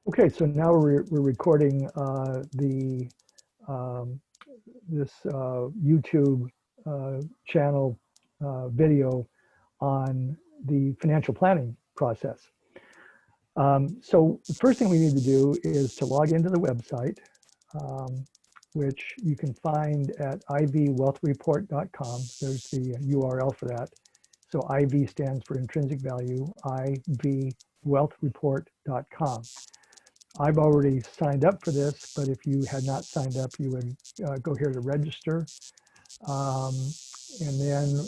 Okay, so now we're recording this YouTube channel video on the financial planning process. So the first thing we need to do is to log into the website, which you can find at ivwealthreport.com. There's the URL for that. So IV stands for intrinsic value, ivwealthreport.com. I've already signed up for this, but if you had not signed up, you would go here to register. And then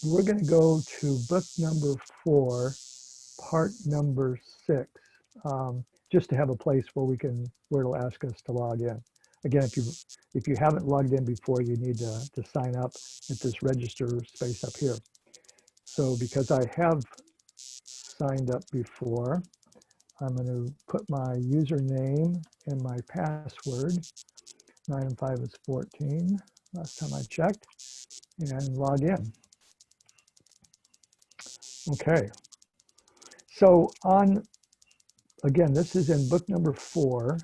we're going to go to book number 4, part number 6, just to have a place where it'll ask us to log in. Again, if you haven't logged in before, you need to sign up at this register space up here. So because I have signed up before, I'm going to put my username and my password. 9 and 5 is 14, last time I checked, and log in. Okay, so again, this is in book number 4,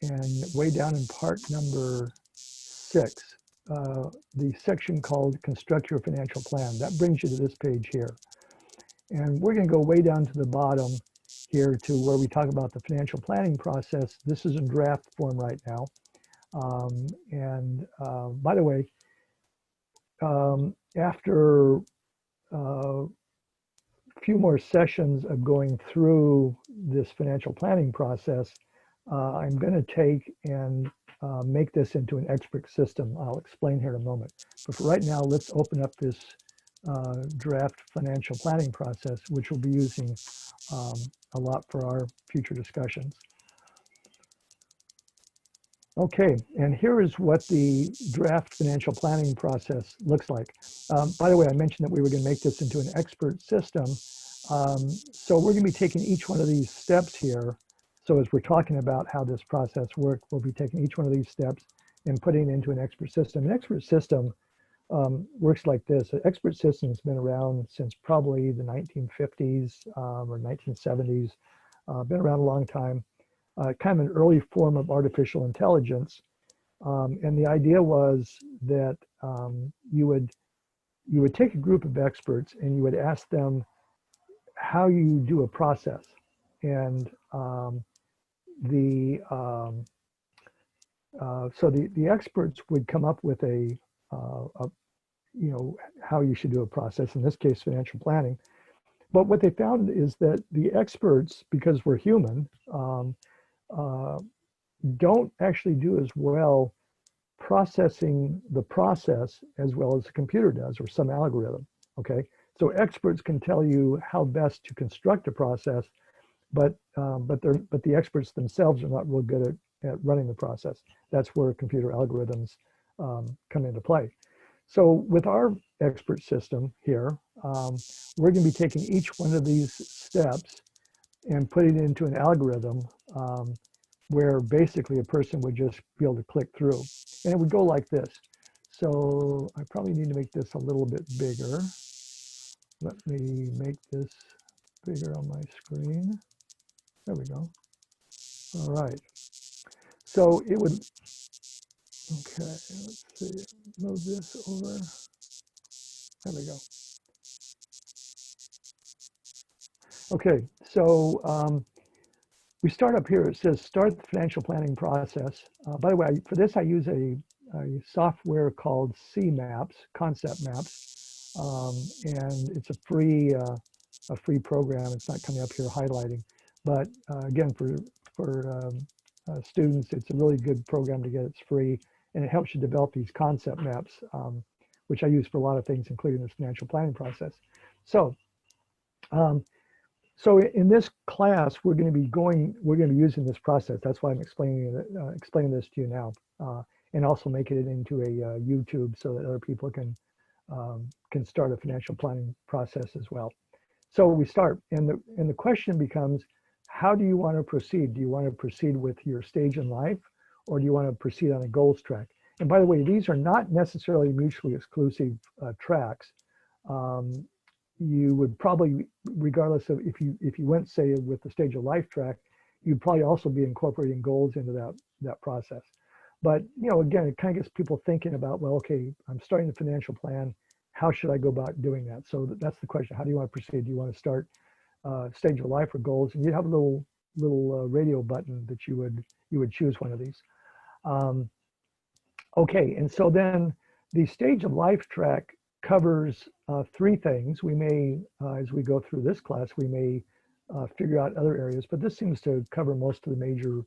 and way down in part number 6, the section called Construct Your Financial Plan. That brings you to this page here. And we're going to go way down to the bottom here to where we talk about the financial planning process. This is in draft form right now. By the way, after a few more sessions of going through this financial planning process, I'm going to take and make this into an expert system. I'll explain here in a moment. But for right now, let's open up this draft financial planning process, which we'll be using a lot for our future discussions. Okay, and here is what the draft financial planning process looks like. By the way, I mentioned that we were going to make this into an expert system. So we're going to be taking each one of these steps here. So as we're talking about how this process works, we'll be taking each one of these steps and putting it into an expert system. An expert system works like this. An expert system has been around since probably the 1950s or 1970s, been around a long time. Kind of an early form of artificial intelligence. And the idea was that you would take a group of experts and you would ask them how you do a process. And so the experts would come up with how you should do a process, in this case, financial planning. But what they found is that the experts, because we're human, don't actually do as well processing the process as well as the computer does, or some algorithm. Okay, so experts can tell you how best to construct a process, but the experts themselves are not real good at running the process. That's where computer algorithms come into play. So with our expert system here, we're going to be taking each one of these steps and putting it into an algorithm where basically a person would just be able to click through. And it would go like this. So I probably need to make this a little bit bigger. Let me make this bigger on my screen. There we go. All right. So it would, okay, let's see, move this over. There we go. Okay, so we start up here. It says start the financial planning process. By the way, for this I use a software called CMaps, Concept Maps, and it's a free program. It's not coming up here highlighting, but again, for students, it's a really good program to get. It's free, and it helps you develop these concept maps, which I use for a lot of things, including this financial planning process. So. So in this class, we're going to be using this process. That's why I'm explaining this to you now, and also making it into a YouTube so that other people can start a financial planning process as well. So we start, and the question becomes, how do you want to proceed? Do you want to proceed with your stage in life, or do you want to proceed on a goals track? And by the way, these are not necessarily mutually exclusive tracks. You would probably, regardless of if you went, say, with the stage of life track, you'd probably also be incorporating goals into that process. But again, it kind of gets people thinking about, well, okay, I'm starting the financial plan. How should I go about doing that? So that's the question. How do you want to proceed? Do you want to start stage of life or goals? And you have a little radio button that you would choose one of these. Okay, and so then the stage of life track covers three things. We may, as we go through this class, we may figure out other areas, but this seems to cover most of the major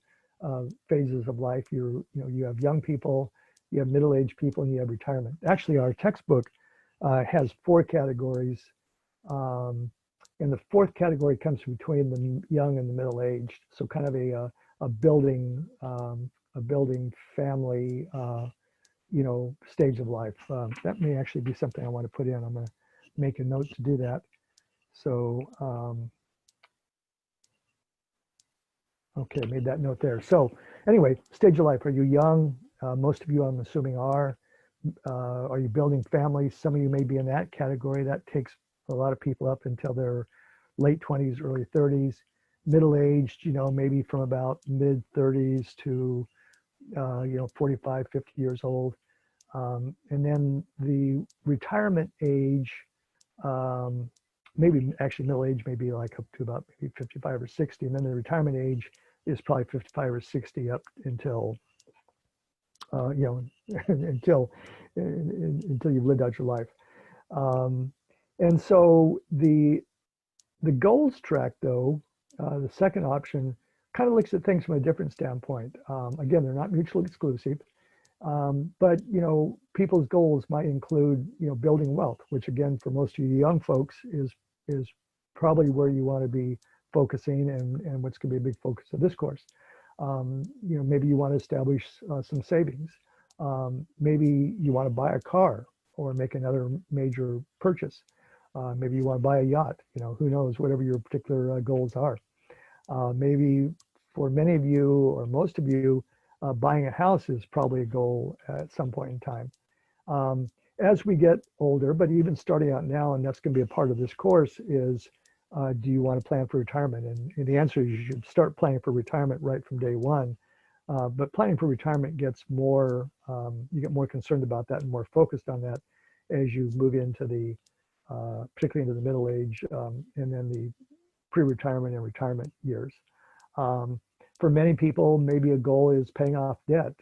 phases of life. You have young people, you have middle-aged people, and you have retirement. Actually, our textbook has 4 categories, and the 4th category comes between the young and the middle-aged. So kind of a building family, stage of life. That may actually be something I want to put in. I'm going to make a note to do that. So, okay, made that note there. So anyway, stage of life. Are you young? Most of you, I'm assuming, are. Are you building families? Some of you may be in that category. That takes a lot of people up until their late 20s, early 30s. Middle-aged, maybe from about mid-30s to 45, 50 years old. And then the retirement age, maybe actually middle age, maybe like up to about maybe 55 or 60. And then the retirement age is probably 55 or 60 up until, until you've lived out your life. And so the goals track, though, the second option kind of looks at things from a different standpoint. Again, they're not mutually exclusive. But people's goals might include building wealth, which again for most of you young folks is probably where you want to be focusing, and what's going to be a big focus of this course. Maybe you want to establish some savings. Maybe you want to buy a car or make another major purchase. Maybe you want to buy a yacht. Who knows? Whatever your particular goals are. Maybe for many of you or most of you, buying a house is probably a goal at some point in time. As we get older, but even starting out now, and that's going to be a part of this course, is do you want to plan for retirement? And the answer is you should start planning for retirement right from day one. But planning for retirement gets more, you get more concerned about that and more focused on that as you move into the, particularly into the middle age, and then the pre-retirement and retirement years. For many people, maybe a goal is paying off debt.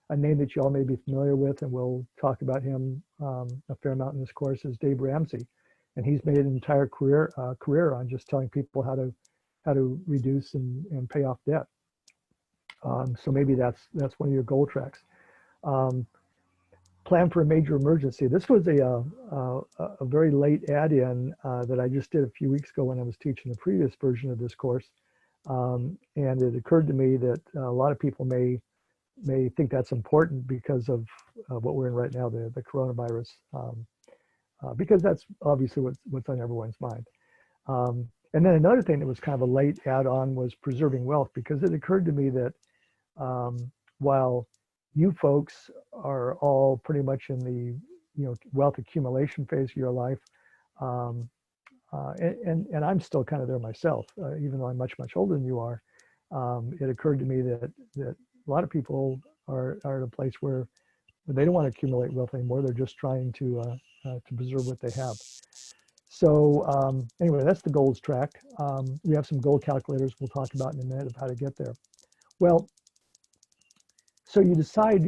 A name that you all may be familiar with, and we'll talk about him a fair amount in this course, is Dave Ramsey. And he's made an entire career on just telling people how to reduce and pay off debt. So maybe that's one of your goal tracks. Plan for a major emergency. This was a very late add-in that I just did a few weeks ago when I was teaching the previous version of this course. And it occurred to me that a lot of people may think that's important because of what we're in right now, the coronavirus, because that's obviously what's on everyone's mind. And then another thing that was kind of a late add-on was preserving wealth, because it occurred to me that while you folks are all pretty much in the wealth accumulation phase of your life, and I'm still kind of there myself, even though I'm much older than you are. It occurred to me that a lot of people are at a place where they don't want to accumulate wealth anymore. They're just trying to preserve what they have. So anyway, that's the goals track. We have some goal calculators we'll talk about in a minute of how to get there. Well, so you decide,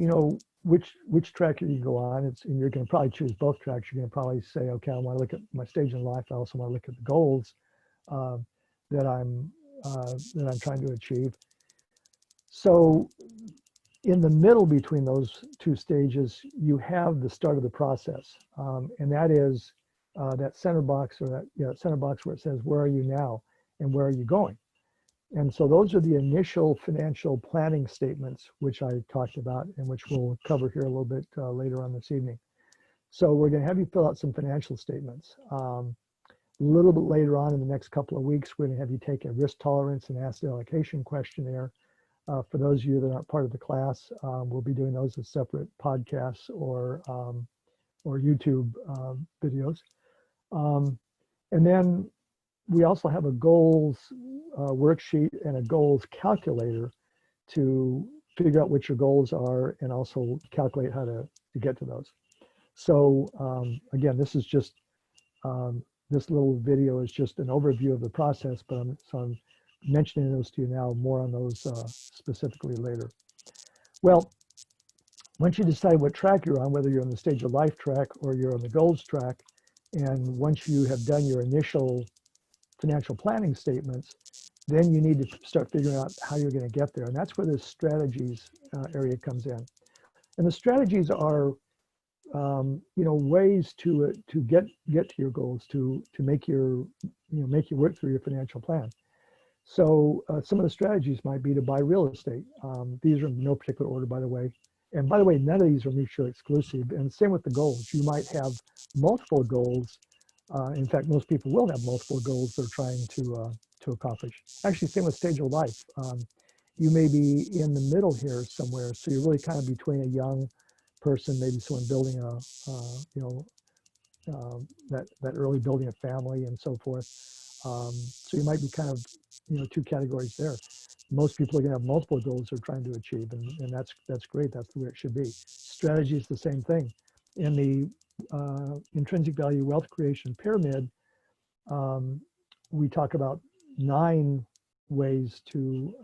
which track you go on. And you're going to probably choose both tracks. You're going to probably say, okay, I want to look at my stage in life. I also want to look at the goals that I'm trying to achieve. So in the middle between those two stages, you have the start of the process, and that is that center box, or that center box where it says, where are you now and where are you going? And so those are the initial financial planning statements, which I talked about and which we'll cover here a little bit later on this evening. So we're going to have you fill out some financial statements. A little bit later on in the next couple of weeks, we're going to have you take a risk tolerance and asset allocation questionnaire. For those of you that aren't part of the class, we'll be doing those as separate podcasts or YouTube videos. And then we also have a goals worksheet and a goals calculator to figure out what your goals are and also calculate how to get to those. So again, this is just, this little video is just an overview of the process, but I'm mentioning those to you now, more on those specifically later. Well, once you decide what track you're on, whether you're on the stage of life track or you're on the goals track, and once you have done your initial financial planning statements, then you need to start figuring out how you're going to get there. And that's where the strategies area comes in. And the strategies are, ways to get to your goals, to make your, make you work through your financial plan. So some of the strategies might be to buy real estate. These are in no particular order, by the way. And by the way, none of these are mutually exclusive. And same with the goals. You might have multiple goals. In fact, most people will have multiple goals they're trying to accomplish. Actually, same with stage of life. You may be in the middle here somewhere. So you're really kind of between a young person, maybe someone building that early building a family and so forth. So you might be kind of, two categories there. Most people are going to have multiple goals they're trying to achieve, and that's great. That's the way it should be. Strategy is the same thing. In the intrinsic value wealth creation pyramid, we talk about 9 ways to,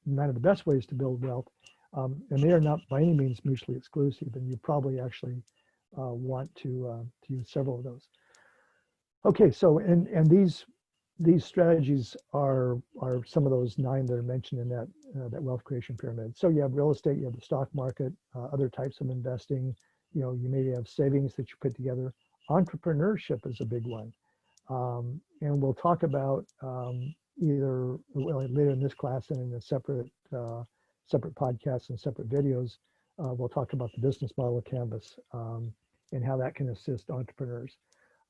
9 of the best ways to build wealth, and they are not by any means mutually exclusive, and you probably actually want to use several of those. Okay, so and these strategies are some of those 9 that are mentioned in that wealth creation pyramid. So you have real estate, you have the stock market, other types of investing. You maybe have savings that you put together. Entrepreneurship is a big one, and we'll talk about either later in this class and in a separate podcasts and separate videos. We'll talk about the business model of Canvas and how that can assist entrepreneurs.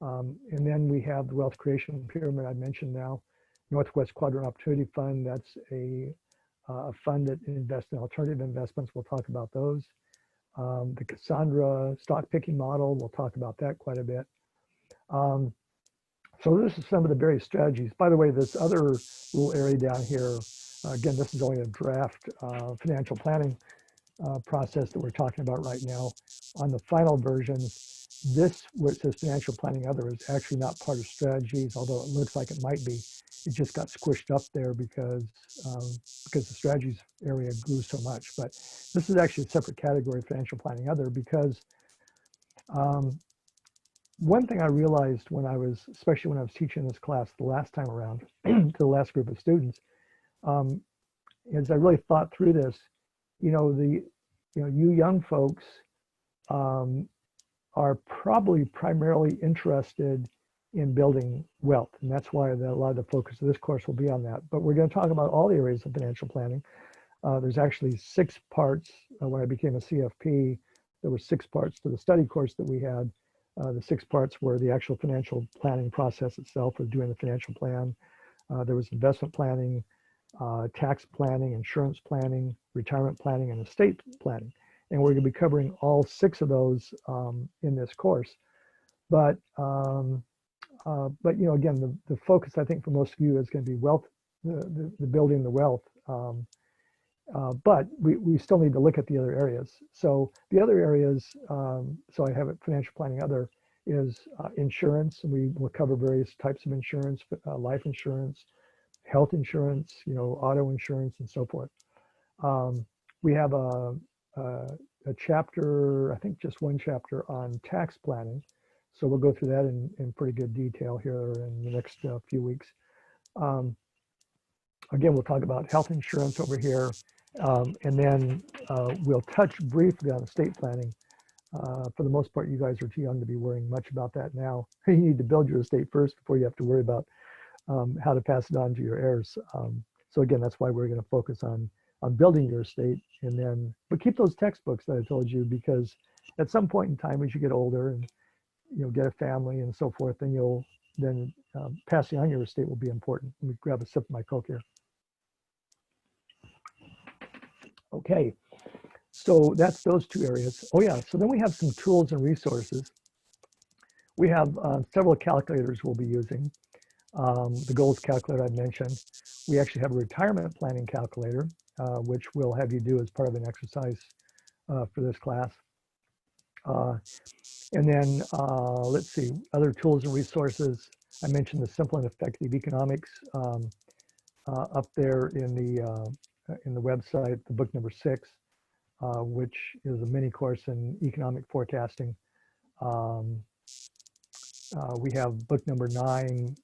And then we have the wealth creation pyramid I mentioned now. Northwest Quadrant Opportunity Fund, that's a fund that invests in alternative investments. We'll talk about those. The Cassandra stock picking model, we'll talk about that quite a bit. So this is some of the various strategies. By the way, this other little area down here, again, this is only a draft financial planning process that we're talking about right now. On the final version, this, where it says financial planning other, is actually not part of strategies, although it looks like it might be. It just got squished up there because the strategies area grew so much. But this is actually a separate category, financial planning other, because one thing I realized especially when I was teaching this class the last time around to the last group of students, as I really thought through this, you young folks are probably primarily interested in building wealth. And that's why a lot of the focus of this course will be on that. But we're going to talk about all the areas of financial planning. There's actually 6 parts. When I became a CFP, there were 6 parts to the study course that we had. The 6 parts were the actual financial planning process itself, of doing the financial plan. There was investment planning, tax planning, insurance planning, retirement planning, and estate planning. And we're going to be covering all 6 of those in this course. But again, the focus, I think, for most of you is going to be wealth, the building the wealth. But we still need to look at the other areas. So the other areas, so I have it financial planning other, is insurance. And we will cover various types of insurance, life insurance, health insurance, auto insurance, and so forth. We have a chapter, I think just one chapter on tax planning. So we'll go through that in pretty good detail here in the next few weeks. Again, we'll talk about health insurance over here. And then we'll touch briefly on estate planning. For the most part, you guys are too young to be worrying much about that now. You need to build your estate first before you have to worry about how to pass it on to your heirs. So again, that's why we're going to focus on building your estate, but keep those textbooks that I told you, because at some point in time, as you get older and get a family and so forth, then passing on your estate will be important. Let me grab a sip of my Coke here. Okay, so that's those 2 areas. Oh yeah, so then we have some tools and resources. We have several calculators we'll be using. The goals calculator I mentioned. We actually have a retirement planning calculator, which we'll have you do as part of an exercise for this class. And then let's see, other tools and resources. I mentioned the simple and effective economics up there in the website, the book number 6, which is a mini course in economic forecasting. We have book number 9,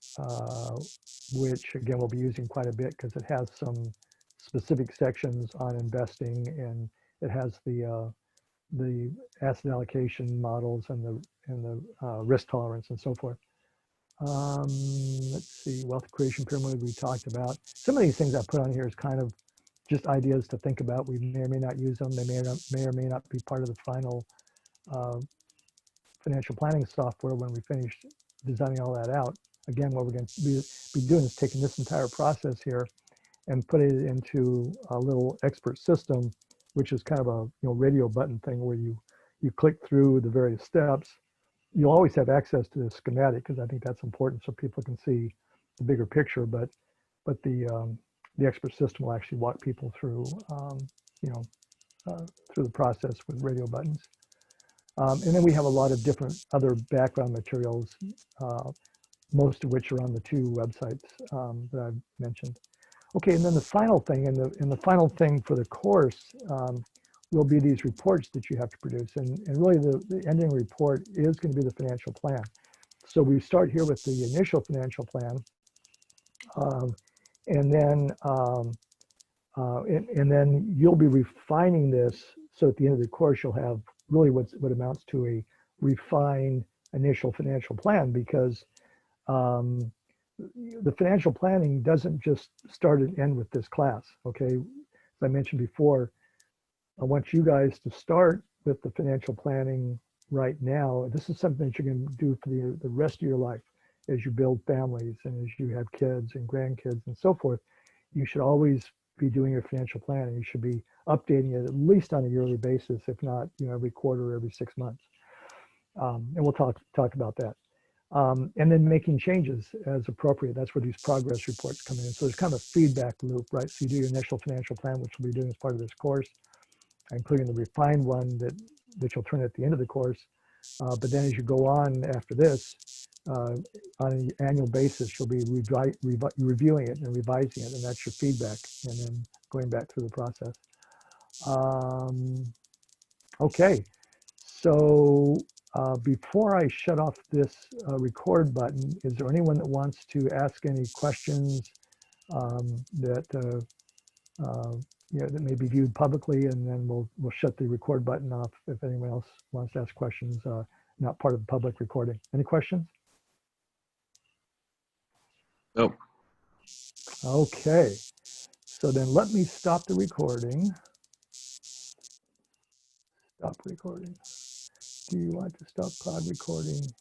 which again we'll be using quite a bit because it has some specific sections on investing, and it has the asset allocation models and the risk tolerance and so forth. Let's see, wealth creation pyramid we talked about. Some of these things I put on here is kind of just ideas to think about. We may or may not use them. They may or may not be part of the final financial planning software when we finish designing all that out. Again, what we're going to be doing is taking this entire process here and putting it into a little expert system, which is kind of a radio button thing where you click through the various steps. You'll always have access to the schematic because I think that's important so people can see the bigger picture. But the expert system will actually walk people through through the process with radio buttons. And then we have a lot of different other background materials, most of which are on the 2 websites that I've mentioned. Okay, and then the final thing, and the final thing for the course will be these reports that you have to produce. And really the ending report is going to be the financial plan. So we start here with the initial financial plan. And then you'll be refining this. So at the end of the course, you'll have really what amounts to a refined initial financial plan, because the financial planning doesn't just start and end with this class. Okay, as I mentioned before, I want you guys to start with the financial planning right now. This is something that you're going to do for the rest of your life as you build families and as you have kids and grandkids and so forth. You should always be doing your financial planning. You should be updating it at least on a yearly basis, if not every quarter or every 6 months. And we'll talk about that. And then making changes as appropriate. That's where these progress reports come in. So there's kind of a feedback loop, right? So you do your initial financial plan, which we'll be doing as part of this course, including the refined one that you'll turn at the end of the course. But then as you go on after this, on an annual basis, you'll be reviewing it and revising it, and that's your feedback, and then going back through the process. Okay, so before I shut off this record button, is there anyone that wants to ask any questions that that may be viewed publicly, and then we'll shut the record button off if anyone else wants to ask questions not part of the public recording. Any questions? Nope. Okay, so then let me stop the recording. Stop recording. Do you want to stop cloud recording?